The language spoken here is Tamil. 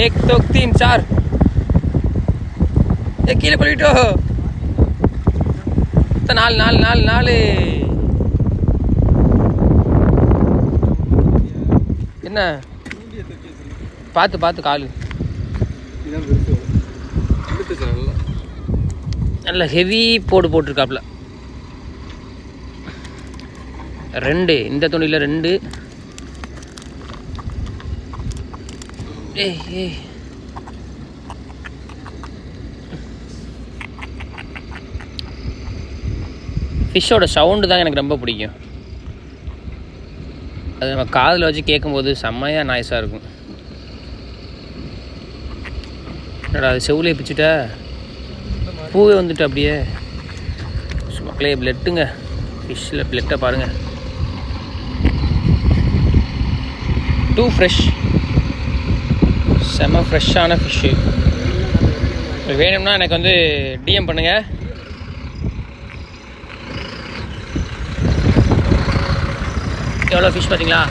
एक दो तीन चार கீழே போயிட்டோ நாலு நாலு நாலு நாலு என்ன பார்த்து பார்த்து காலு நல்ல ஹெவி போட்டிருக்காப்புல. 2 இந்த துணியில் 2. ஏய் ஃபிஷ்ஷோட சவுண்டு தான் எனக்கு ரொம்ப பிடிக்கும். அது நம்ம காதில் வச்சு கேட்கும்போது செம்மையாக நாய்ஸாக இருக்கும். என்னடா அது செவுலையை பிச்சுட்டா பூவே வந்துட்டு அப்படியே. மக்களே பிளட்டுங்க, ஃபிஷ்ஷில் பிளட்டை பாருங்கள். டூ ஃப்ரெஷ், செம்ம ஃப்ரெஷ்ஷான ஃபிஷ்ஷு. வேணும்னா எனக்கு வந்து டிஎம் பண்ணுங்கள். எவ்வளோ ஃபிஷ் பார்த்தீங்களா?